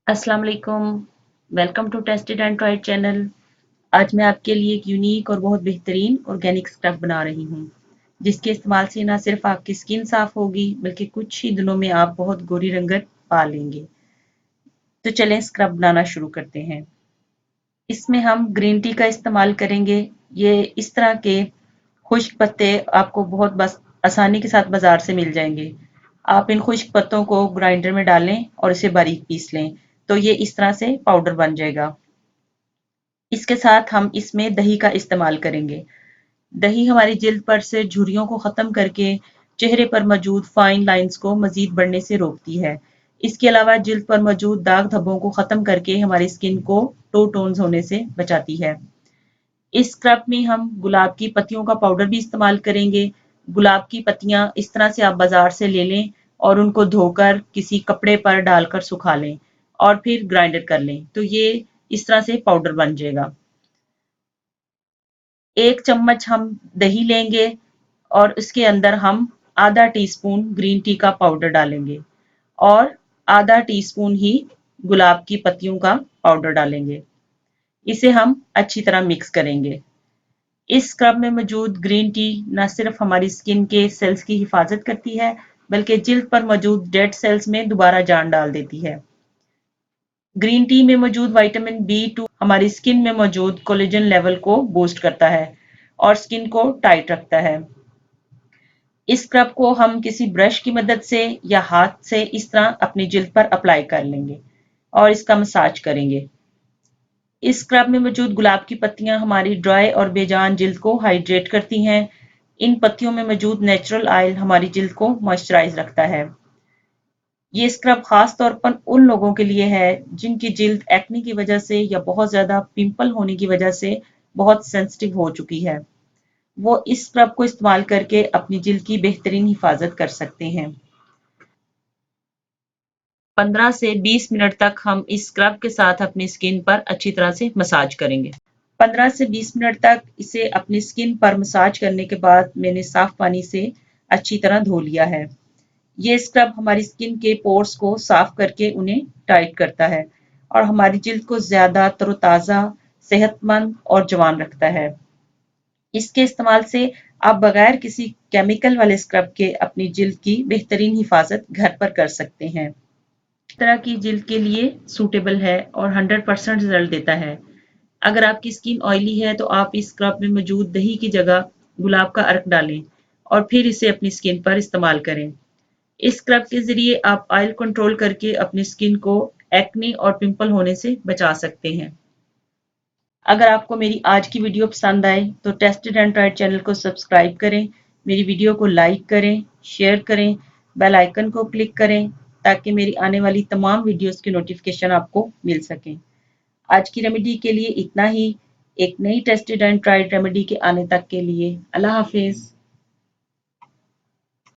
अस्सलाम वालेकुम। Welcome to tested and tried channel. आज मैं आपके लिए एक यूनिक और बहुत बेहतरीन ऑर्गेनिक स्क्रब बना रही हूँ, जिसके इस्तेमाल से न सिर्फ आपकी स्किन साफ होगी बल्कि कुछ ही दिनों में आप बहुत गोरी रंगत पा लेंगे। तो चलें स्क्रब बनाना शुरू करते हैं। इसमें हम ग्रीन टी का इस्तेमाल करेंगे। ये इस तरह के खुश्क पत्ते आपको बहुत बस आसानी के साथ बाजार से मिल जाएंगे। आप इन खुश्क पत्तों को ग्राइंडर में डालें और इसे बारीक पीस लें, तो ये इस तरह से पाउडर बन जाएगा। इसके साथ हम इसमें दही का इस्तेमाल करेंगे। दही हमारी जिल्द पर से झुर्रियों को ख़त्म करके चेहरे पर मौजूद फाइन लाइंस को मज़ीद बढ़ने से रोकती है। इसके अलावा जिल्द पर मौजूद दाग धब्बों को ख़त्म करके हमारी स्किन को टू टोन्स होने से बचाती है। इस स्क्रब में हम गुलाब की पत्तियों का पाउडर भी इस्तेमाल करेंगे। गुलाब की पत्तियां इस तरह से आप बाजार से ले लें और उनको धोकर किसी कपड़े पर डालकर सुखा लें और फिर ग्राइंडर कर लें, तो ये इस तरह से पाउडर बन जाएगा। 1 चम्मच हम दही लेंगे और इसके अंदर हम आधा टीस्पून ग्रीन टी का पाउडर डालेंगे और आधा टीस्पून ही गुलाब की पत्तियों का पाउडर डालेंगे। इसे हम अच्छी तरह मिक्स करेंगे। इस स्क्रब में मौजूद ग्रीन टी न सिर्फ हमारी स्किन के सेल्स की हिफाजत करती है, बल्कि जिल्द पर मौजूद डेड सेल्स में दोबारा जान डाल देती है। ग्रीन टी में मौजूद विटामिन B2 हमारी स्किन में मौजूद कोलेजन लेवल को बूस्ट करता है और स्किन को टाइट रखता है। इस स्क्रब को हम किसी ब्रश की मदद से या हाथ से इस तरह अपनी जिल्द पर अप्लाई कर लेंगे और इसका मसाज करेंगे। इस स्क्रब में मौजूद गुलाब की पत्तियां हमारी ड्राई और बेजान जिल्द को हाइड्रेट करती हैं। इन पत्तियों में मौजूद नेचुरल ऑयल हमारी जिल्द को मॉइस्चराइज रखता है। ये स्क्रब खास तौर पर उन लोगों के लिए है जिनकी जिल्द एक्ने की वजह से या बहुत ज़्यादा पिंपल होने की वजह से बहुत सेंसिटिव हो चुकी है। वो इस स्क्रब को इस्तेमाल करके अपनी जिल्द की बेहतरीन हिफाजत कर सकते हैं। 15 से 20 मिनट तक हम इस स्क्रब के साथ अपनी स्किन पर अच्छी तरह से मसाज करेंगे। 15 से 20 मिनट तक इसे अपनी स्किन पर मसाज करने के बाद मैंने साफ पानी से अच्छी तरह धो लिया है। ये स्क्रब हमारी स्किन के पोर्स को साफ करके उन्हें टाइट करता है और हमारी जिल्द को ज़्यादा तरोताज़ा, सेहतमंद और जवान रखता है। इसके इस्तेमाल से आप बगैर किसी केमिकल वाले स्क्रब के अपनी जिल्द की बेहतरीन हिफाजत घर पर कर सकते हैं। इस तरह की जिल्द के लिए सूटेबल है और 100% रिजल्ट देता है। अगर आपकी स्किन ऑयली है तो आप इस स्क्रब में मौजूद दही की जगह गुलाब का अर्क डालें और फिर इसे अपनी स्किन पर इस्तेमाल करें। इस स्क्रब के ज़रिए आप ऑयल कंट्रोल करके अपनी स्किन को एक्ने और पिंपल होने से बचा सकते हैं। अगर आपको मेरी आज की वीडियो पसंद आए तो टेस्टेड एंड ट्राइड चैनल को सब्सक्राइब करें, मेरी वीडियो को लाइक करें, शेयर करें, बेल आइकन को क्लिक करें ताकि मेरी आने वाली तमाम वीडियोस की नोटिफिकेशन आपको मिल सकें। आज की रेमेडी के लिए इतना ही। एक नई टेस्टेड एंड ट्राइड रेमेडी के आने तक के लिए अल्लाह हाफिज़।